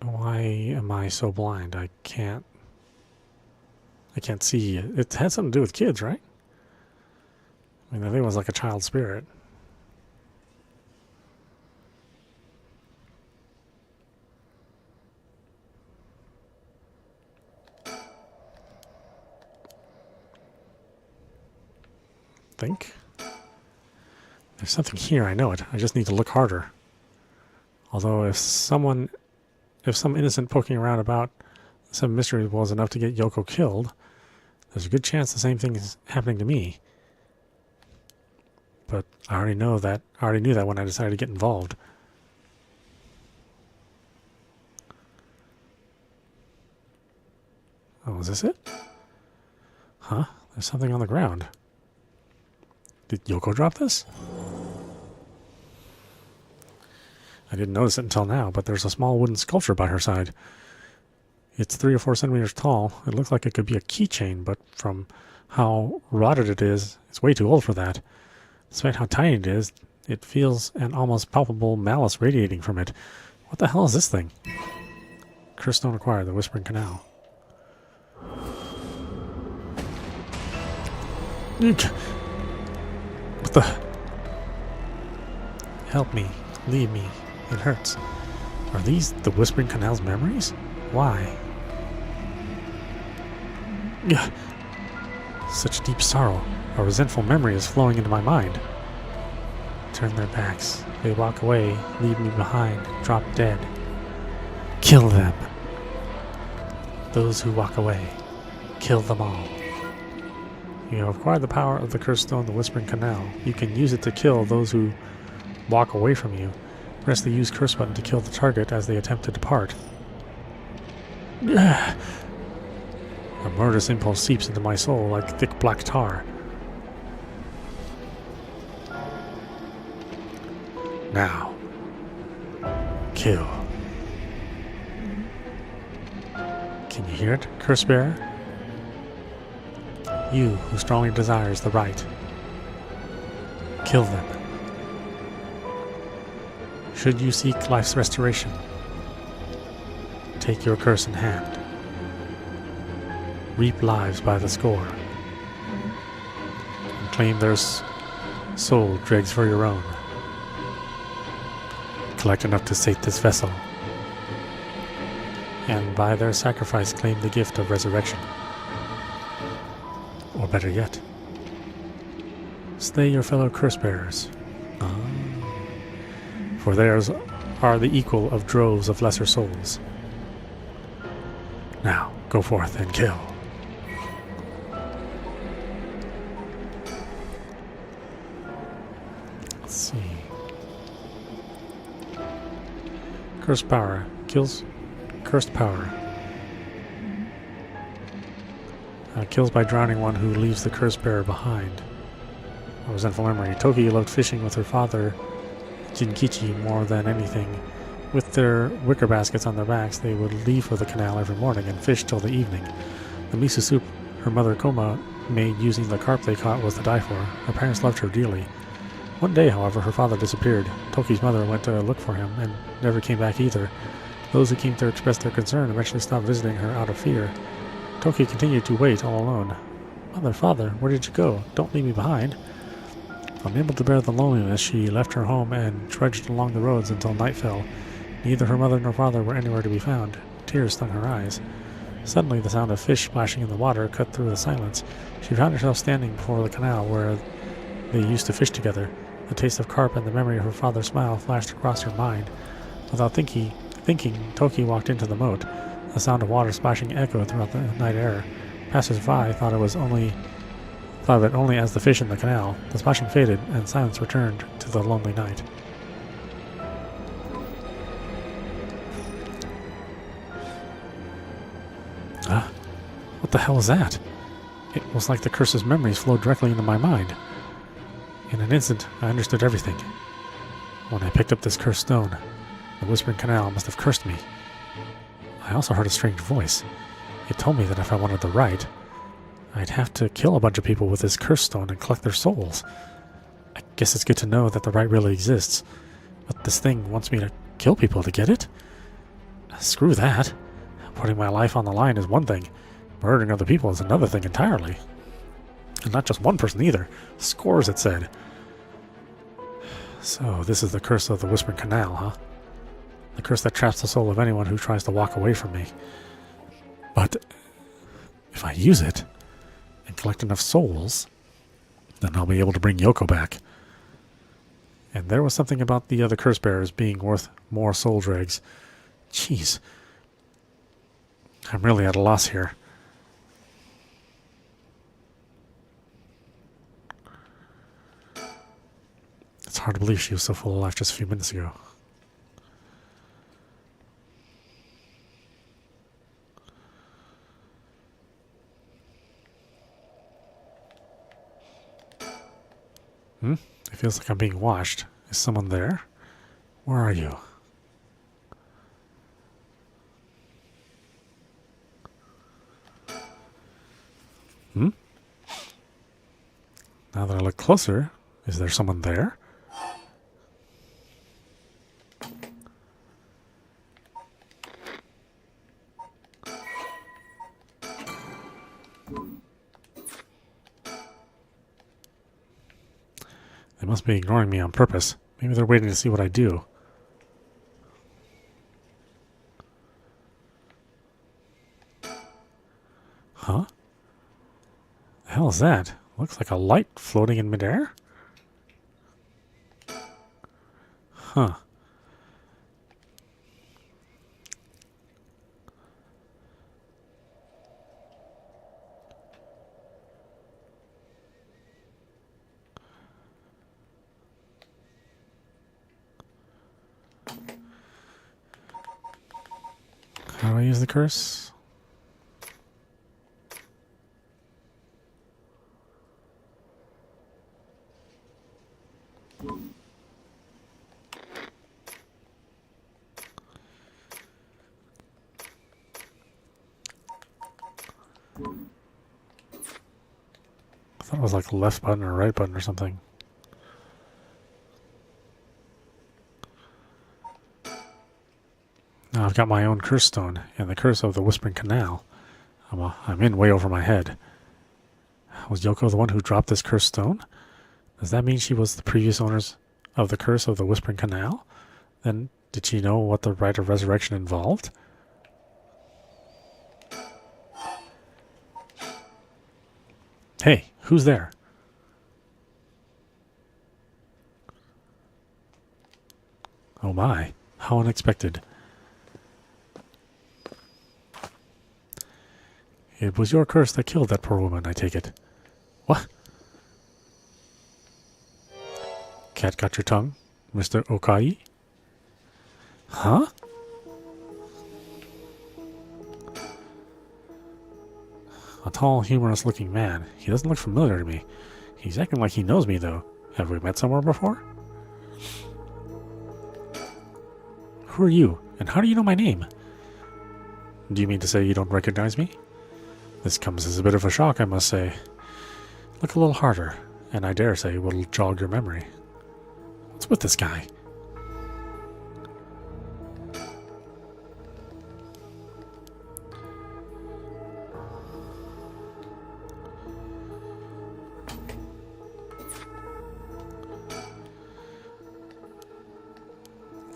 Why am I so blind? I can't see. It had something to do with kids, right? I mean, I think it was like a child spirit. Think. There's something here, I know it. I just need to look harder. Although if some innocent poking around about some mystery was enough to get Yoko killed, there's a good chance the same thing is happening to me. But I already knew that when I decided to get involved. Oh, is this it? Huh? There's something on the ground. Did Yoko drop this? I didn't notice it until now, but there's a small wooden sculpture by her side. It's 3 or 4 centimeters tall. It looks like it could be a keychain, but from how rotted it is, it's way too old for that. Despite how tiny it is, it feels an almost palpable malice radiating from it. What the hell is this thing? Curse stone acquired, the Whispering Canal. Eek. What the? Help me. Leave me. It hurts. Are these the Whispering Canal's memories? Why? Ugh. Such deep sorrow. A resentful memory is flowing into my mind. Turn their backs. They walk away, leave me behind, drop dead. Kill them. Those who walk away. Kill them all. You have acquired the power of the Cursed Stone, the Whispering Canal. You can use it to kill those who walk away from you. Press the Use Curse button to kill the target as they attempt to depart. Ugh. A murderous impulse seeps into my soul like thick black tar. Now. Kill. Can you hear it, Curse Bearer? You who strongly desires the right. Kill them. Should you seek life's restoration, take your curse in hand. Reap lives by the score. And claim their soul dregs for your own. Collect enough to sate this vessel. And by their sacrifice claim the gift of resurrection. Or better yet, slay your fellow curse bearers. For theirs are the equal of droves of lesser souls. Now, go forth and kill. Let's see. Cursed power. Kills. Cursed power. Kills by drowning one who leaves the curse bearer behind. A resentful memory. Toki loved fishing with her father, Jinkichi, more than anything. With their wicker baskets on their backs, they would leave for the canal every morning and fish till the evening. The miso soup her mother Koma made using the carp they caught was to die for. Her parents loved her dearly. One day, however, her father disappeared. Toki's mother went to look for him and never came back either. Those who came to express their concern eventually stopped visiting her out of fear. Toki continued to wait all alone. Mother, father, where did you go? Don't leave me behind. Unable to bear the loneliness, she left her home and trudged along the roads until night fell. Neither her mother nor father were anywhere to be found. Tears stung her eyes. Suddenly, the sound of fish splashing in the water cut through the silence. She found herself standing before the canal where they used to fish together. The taste of carp and the memory of her father's smile flashed across her mind. Without thinking, Toki walked into the moat. The sound of water splashing echoed throughout the night air. Passers-by thought of it only as the fish in the canal. The splashing faded, and silence returned to the lonely night. What the hell was that? It was like the curse's memories flowed directly into my mind. In an instant, I understood everything. When I picked up this cursed stone, the Whispering Canal must have cursed me. I also heard a strange voice. It told me that if I wanted the right, I'd have to kill a bunch of people with this cursed stone and collect their souls. I guess it's good to know that the right really exists, but this thing wants me to kill people to get it? Screw that. Putting my life on the line is one thing. Murdering other people is another thing entirely. And not just one person either. Scores, it said. So, this is the curse of the Whispering Canal, huh? The curse that traps the soul of anyone who tries to walk away from me. But if I use it and collect enough souls, then I'll be able to bring Yoko back. And there was something about the other curse bearers being worth more soul dregs. Jeez. I'm really at a loss here. It's hard to believe she was so full of life just a few minutes ago. It feels like I'm being watched. Is someone there? Where are you? Now that I look closer, is there someone there? They must be ignoring me on purpose. Maybe they're waiting to see what I do. Huh? The hell is that? Looks like a light floating in midair? Huh. How do I use the curse? I thought it was like a left button or a right button or something. Now I've got my own curse stone and the curse of the Whispering Canal. I'm in way over my head. Was Yoko the one who dropped this cursed stone? Does that mean she was the previous owners of the curse of the Whispering Canal? Then did she know what the rite of resurrection involved? Hey, who's there? Oh my, how unexpected. It was your curse that killed that poor woman, I take it. What? Cat got your tongue, Mr. Okai? Huh? A tall, humorous-looking man. He doesn't look familiar to me. He's acting like he knows me, though. Have we met somewhere before? Who are you, and how do you know my name? Do you mean to say you don't recognize me? This comes as a bit of a shock, I must say. Look a little harder, and I dare say it will jog your memory. What's with this guy?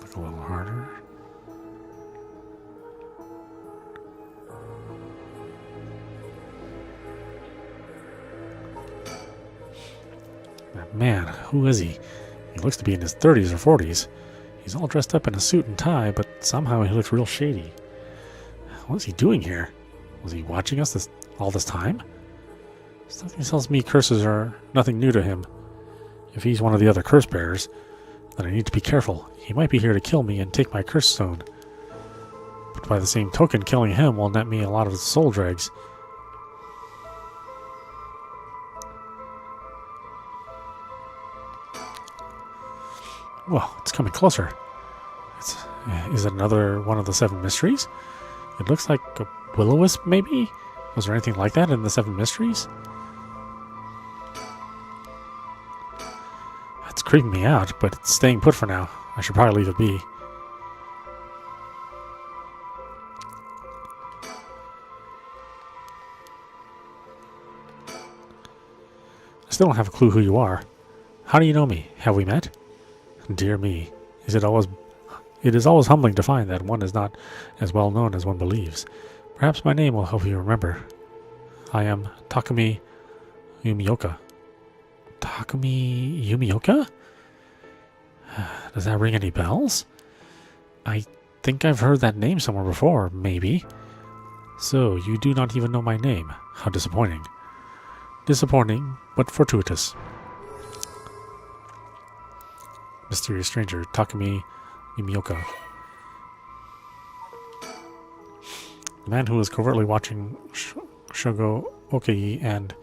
Look a little harder. Man, who is he? He looks to be in his 30s or 40s. He's all dressed up in a suit and tie, but somehow he looks real shady. What is he doing here? Was he watching us all this time? Something tells me curses are nothing new to him. If he's one of the other curse bearers, then I need to be careful. He might be here to kill me and take my curse stone. But by the same token, killing him will net me a lot of soul dregs. Whoa, it's coming closer. Is it another one of the 7 mysteries? It looks like a will-o-wisp, maybe? Was there anything like that in the 7 mysteries? It's creeping me out, but it's staying put for now. I should probably leave it be. I still don't have a clue who you are. How do you know me? Have we met? Dear me, it is always humbling to find that one is not as well known as one believes. Perhaps my name will help you remember. I am Takumi Yumioka. Takumi Yumioka? Does that ring any bells? I think I've heard that name somewhere before, maybe. So, you do not even know my name. How disappointing. Disappointing, but fortuitous. Mysterious stranger, Takumi Yumioka. The man who was covertly watching Shogo Okei and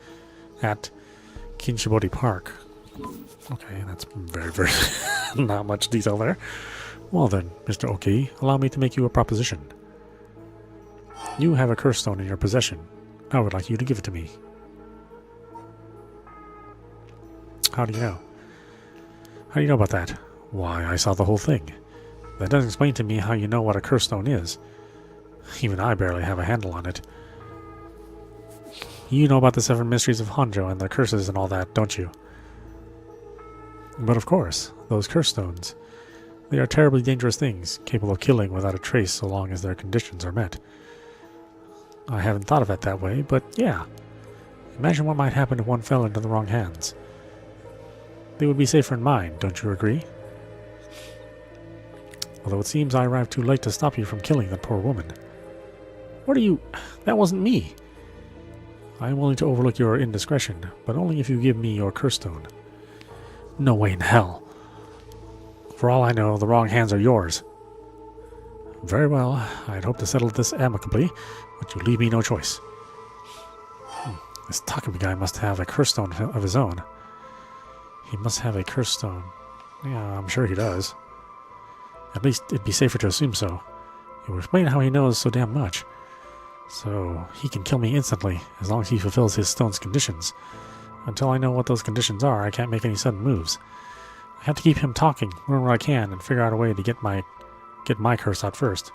at Kinshibori Park. Okay, that's very not much detail there. Well then, Mr. Okei, allow me to make you a proposition. You have a curse stone in your possession. I would like you to give it to me. How do you know? How do you know about that? Why, I saw the whole thing. That doesn't explain to me how you know what a curse stone is. Even I barely have a handle on it. You know about the 7 mysteries of Honjo and the curses and all that, don't you? But of course, those curse stones. They are terribly dangerous things, capable of killing without a trace so long as their conditions are met. I haven't thought of it that way, but yeah. Imagine what might happen if one fell into the wrong hands. They would be safer in mine, don't you agree? Although it seems I arrived too late to stop you from killing that poor woman. What are you... That wasn't me! I am willing to overlook your indiscretion, but only if you give me your curse stone. No way in hell. For all I know, the wrong hands are yours. Very well, I'd hoped to settle this amicably, but you leave me no choice. This Takumi guy must have a curse stone of his own. He must have a curse stone. Yeah, I'm sure he does. At least it'd be safer to assume so. It would explain how he knows so damn much. So, he can kill me instantly, as long as he fulfills his stone's conditions. Until I know what those conditions are, I can't make any sudden moves. I have to keep him talking, learn what I can, and figure out a way to get my curse out first.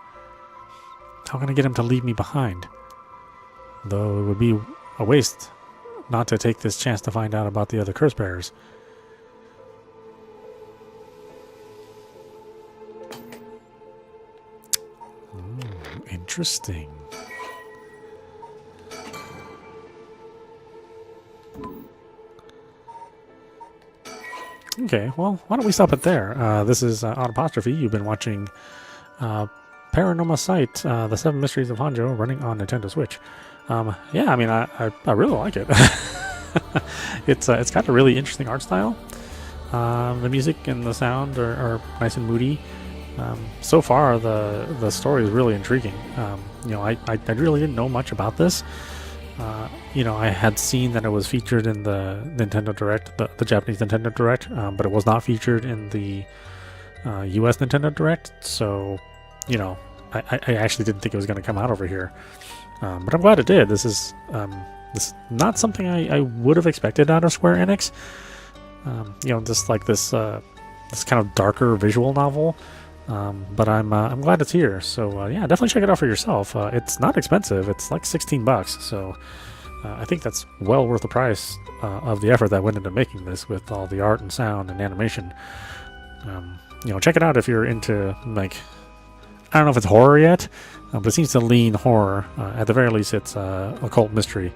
How can I get him to leave me behind? Though it would be a waste not to take this chance to find out about the other curse bearers. Interesting. Okay, well, why don't we stop it there? This is audapostrophe. You've been watching Paranormasight, the 7 Mysteries of Honjo, running on Nintendo Switch. Yeah, I mean, I really like it. It's got a really interesting art style. The music and the sound are nice and moody. So far, the story is really intriguing. I really didn't know much about this. I had seen that it was featured in the Nintendo Direct, the Japanese Nintendo Direct, but it was not featured in the US Nintendo Direct. So, I actually didn't think it was going to come out over here. But I'm glad it did. This is not something I would have expected out of Square Enix. Just like this kind of darker visual novel. But I'm glad it's here. So yeah, definitely check it out for yourself. It's not expensive. It's like $16. So I think that's well worth the price of the effort that went into making this, with all the art and sound and animation. Check it out if you're into, like, I don't know if it's horror yet, but it seems to lean horror. At the very least, it's occult mystery.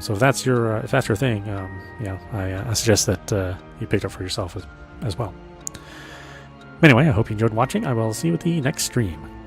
So if that's your thing, I suggest that you pick it up for yourself as well. Anyway, I hope you enjoyed watching. I will see you at the next stream.